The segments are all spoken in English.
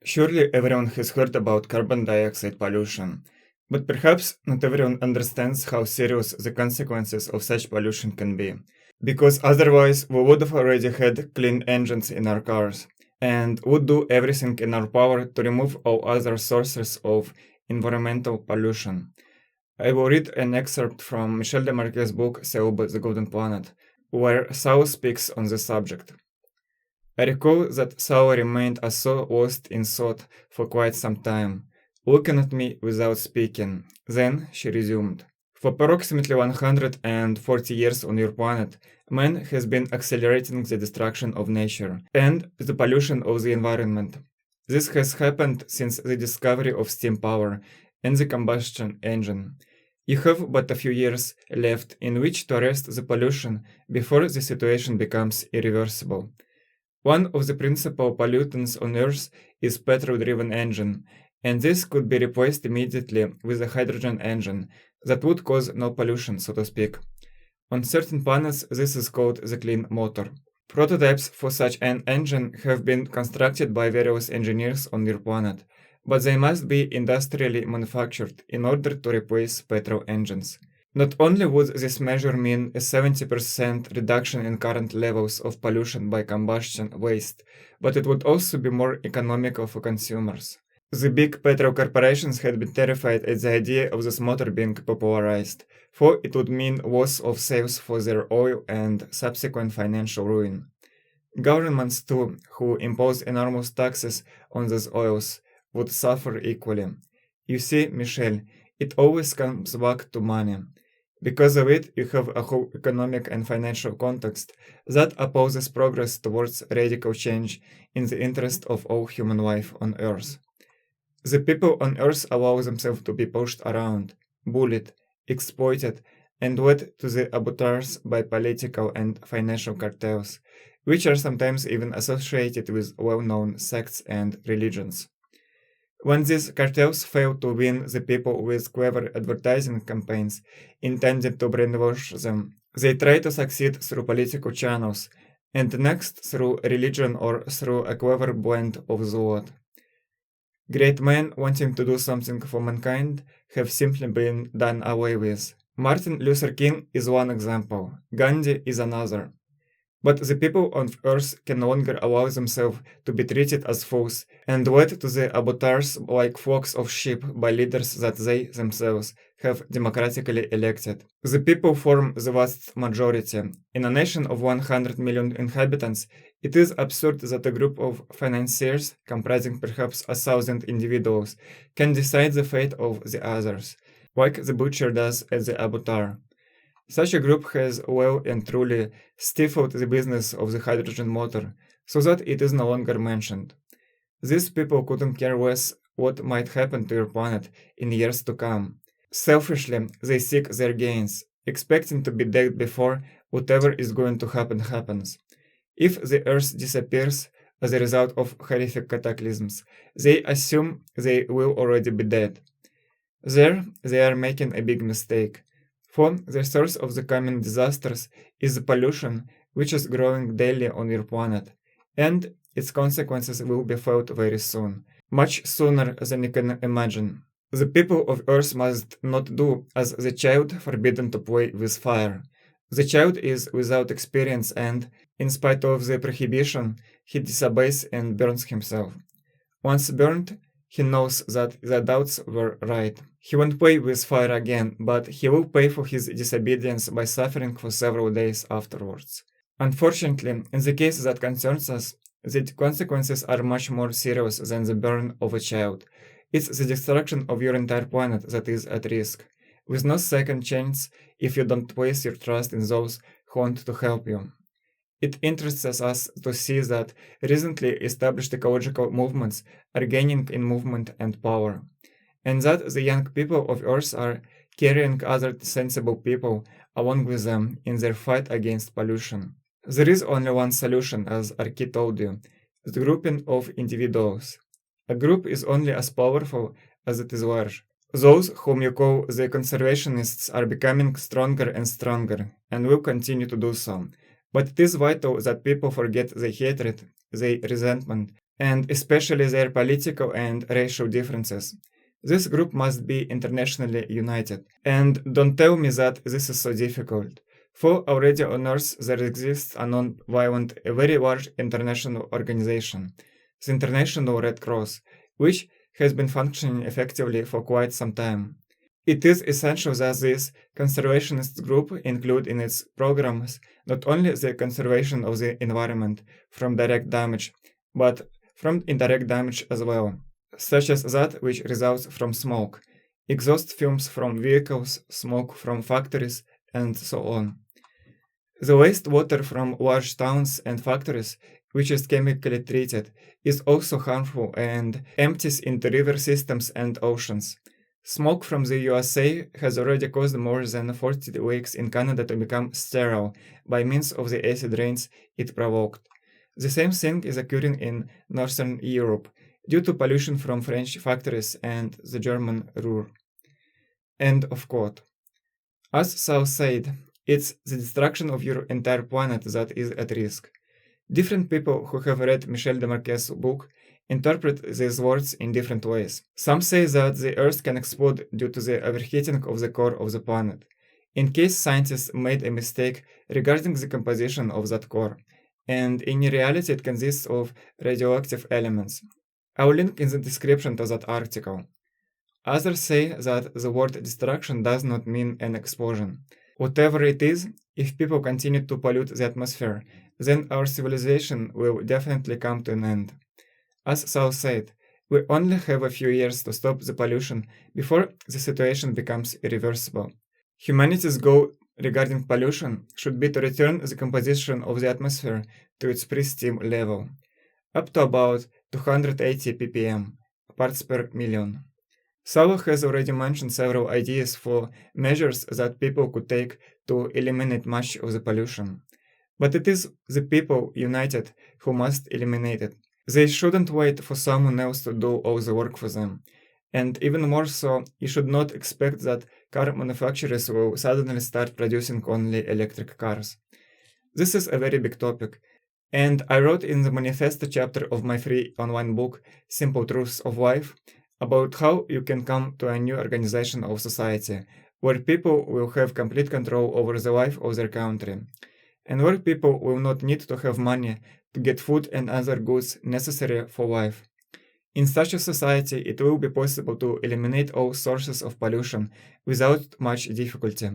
Surely everyone has heard about carbon dioxide pollution, but perhaps not everyone understands how serious the consequences of such pollution can be. Because otherwise, we would have already had clean engines in our cars, and would do everything in our power to remove all other sources of environmental pollution. I will read an excerpt from Michel Demarquet's book Thiaoouba, The Golden Planet, where Thiaou speaks on the subject. I recall that Thiaou remained as so lost in thought for quite some time, looking at me without speaking. Then she resumed. For approximately 140 years on your planet, man has been accelerating the destruction of nature and the pollution of the environment. This has happened since the discovery of steam power and the combustion engine. You have but a few years left in which to arrest the pollution before the situation becomes irreversible. One of the principal pollutants on Earth is petrol-driven engine, and this could be replaced immediately with a hydrogen engine that would cause no pollution, so to speak. On certain planets, this is called the clean motor. Prototypes for such an engine have been constructed by various engineers on your planet, but they must be industrially manufactured in order to replace petrol engines. Not only would this measure mean a 70% reduction in current levels of pollution by combustion waste, but it would also be more economical for consumers. The big petrol corporations had been terrified at the idea of this motor being popularized, for it would mean loss of sales for their oil and subsequent financial ruin. Governments, too, who impose enormous taxes on these oils, would suffer equally. You see, Michel, it always comes back to money. Because of it, you have a whole economic and financial context that opposes progress towards radical change in the interest of all human life on Earth. The people on Earth allow themselves to be pushed around, bullied, exploited, and led to the abattoirs by political and financial cartels, which are sometimes even associated with well-known sects and religions. When these cartels fail to win the people with clever advertising campaigns intended to brainwash them, they try to succeed through political channels, and next through religion or through a clever blend of the lot. Great men wanting to do something for mankind have simply been done away with. Martin Luther King is one example, Gandhi is another. But the people on Earth can no longer allow themselves to be treated as fools and led to the abattoirs like flocks of sheep by leaders that they themselves have democratically elected. The people form the vast majority. In a nation of 100 million inhabitants, it is absurd that a group of financiers, comprising perhaps 1,000 individuals, can decide the fate of the others, like the butcher does at the abattoir. Such a group has well and truly stifled the business of the hydrogen motor, so that it is no longer mentioned. These people couldn't care less what might happen to your planet in years to come. Selfishly, they seek their gains, expecting to be dead before whatever is going to happen happens. If the Earth disappears as a result of horrific cataclysms, they assume they will already be dead. There, they are making a big mistake. For the source of the coming disasters is the pollution which is growing daily on your planet, and its consequences will be felt very soon, much sooner than you can imagine. The people of Earth must not do as the child forbidden to play with fire. The child is without experience and, in spite of the prohibition, he disobeys and burns himself. Once burned, he knows that the doubts were right. He won't play with fire again, but he will pay for his disobedience by suffering for several days afterwards. Unfortunately, in the case that concerns us, the consequences are much more serious than the burn of a child. It's the destruction of your entire planet that is at risk, with no second chance if you don't place your trust in those who want to help you. It interests us to see that recently established ecological movements are gaining in movement and power, and that the young people of Earth are carrying other sensible people along with them in their fight against pollution. There is only one solution, as Arki told you, the grouping of individuals. A group is only as powerful as it is large. Those whom you call the conservationists are becoming stronger and stronger, and will continue to do so. But it is vital that people forget their hatred, their resentment, and especially their political and racial differences. This group must be internationally united. And don't tell me that this is so difficult. For already on Earth there exists a non-violent, a very large international organization, the International Red Cross, which has been functioning effectively for quite some time. It is essential that this conservationist group include in its programs not only the conservation of the environment from direct damage, but from indirect damage as well, such as that which results from smoke, exhaust fumes from vehicles, smoke from factories, and so on. The wastewater from large towns and factories, which is chemically treated, is also harmful and empties into river systems and oceans. Smoke from the USA has already caused more than 40 lakes in Canada to become sterile by means of the acid rains it provoked. The same thing is occurring in Northern Europe due to pollution from French factories and the German Ruhr. End of quote. As South said, it's the destruction of your entire planet that is at risk. Different people who have read Michel Demarquet's book interpret these words in different ways. Some say that the Earth can explode due to the overheating of the core of the planet, in case scientists made a mistake regarding the composition of that core, and in reality it consists of radioactive elements. I'll link in the description to that article. Others say that the word destruction does not mean an explosion. Whatever it is, if people continue to pollute the atmosphere, then our civilization will definitely come to an end. As South said, we only have a few years to stop the pollution before the situation becomes irreversible. Humanity's goal regarding pollution should be to return the composition of the atmosphere to its pre-steam level, up to about 280 ppm, parts per million. Salah has already mentioned several ideas for measures that people could take to eliminate much of the pollution. But it is the people united who must eliminate it. They shouldn't wait for someone else to do all the work for them. And even more so, you should not expect that car manufacturers will suddenly start producing only electric cars. This is a very big topic, and I wrote in the manifesto chapter of my free online book, Simple Truths of Life, about how you can come to a new organization of society, where people will have complete control over the life of their country, and where people will not need to have money to get food and other goods necessary for life. In such a society, it will be possible to eliminate all sources of pollution without much difficulty,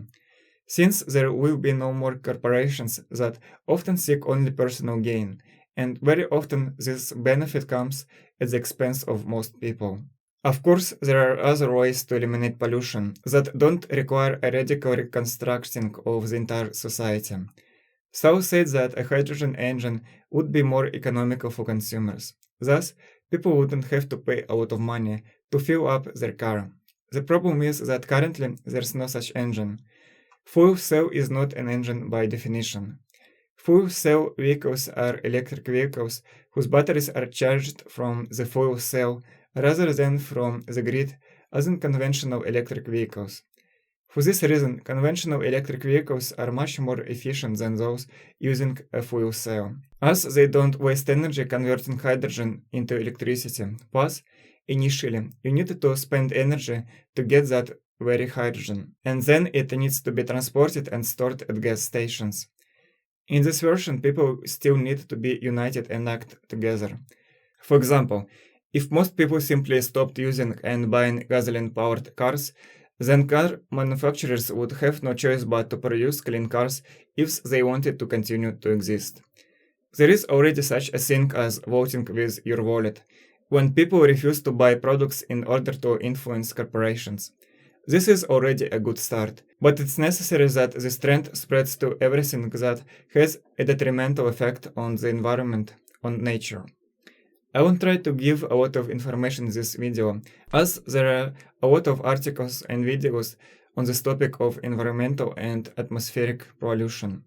since there will be no more corporations that often seek only personal gain, and very often this benefit comes at the expense of most people. Of course, there are other ways to eliminate pollution that don't require a radical reconstructing of the entire society. South said that a hydrogen engine would be more economical for consumers. Thus, people wouldn't have to pay a lot of money to fill up their car. The problem is that currently there's no such engine. Fuel cell is not an engine by definition. Fuel cell vehicles are electric vehicles whose batteries are charged from the fuel cell rather than from the grid as in conventional electric vehicles. For this reason, conventional electric vehicles are much more efficient than those using a fuel cell, as they don't waste energy converting hydrogen into electricity. Plus, initially, you need to spend energy to get that very hydrogen, and then it needs to be transported and stored at gas stations. In this version, people still need to be united and act together. For example, if most people simply stopped using and buying gasoline-powered cars, then car manufacturers would have no choice but to produce clean cars if they wanted to continue to exist. There is already such a thing as voting with your wallet, when people refuse to buy products in order to influence corporations. This is already a good start, but it's necessary that this trend spreads to everything that has a detrimental effect on the environment, on nature. I won't try to give a lot of information in this video, as there are a lot of articles and videos on this topic of environmental and atmospheric pollution.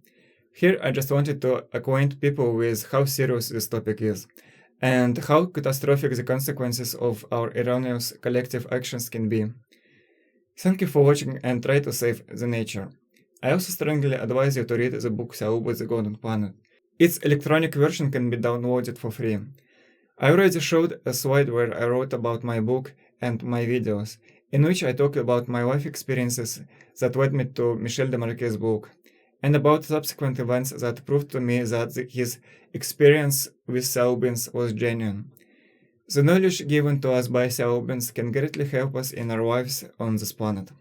Here I just wanted to acquaint people with how serious this topic is, and how catastrophic the consequences of our erroneous collective actions can be. Thank you for watching and try to save the nature. I also strongly advise you to read the book Thiaoouba, The Golden Planet. Its electronic version can be downloaded for free. I already showed a slide where I wrote about my book and my videos, in which I talk about my life experiences that led me to Michel Desmarques's book, and about subsequent events that proved to me that his experience with Thiaoubans was genuine. The knowledge given to us by Thiaoubans can greatly help us in our lives on this planet.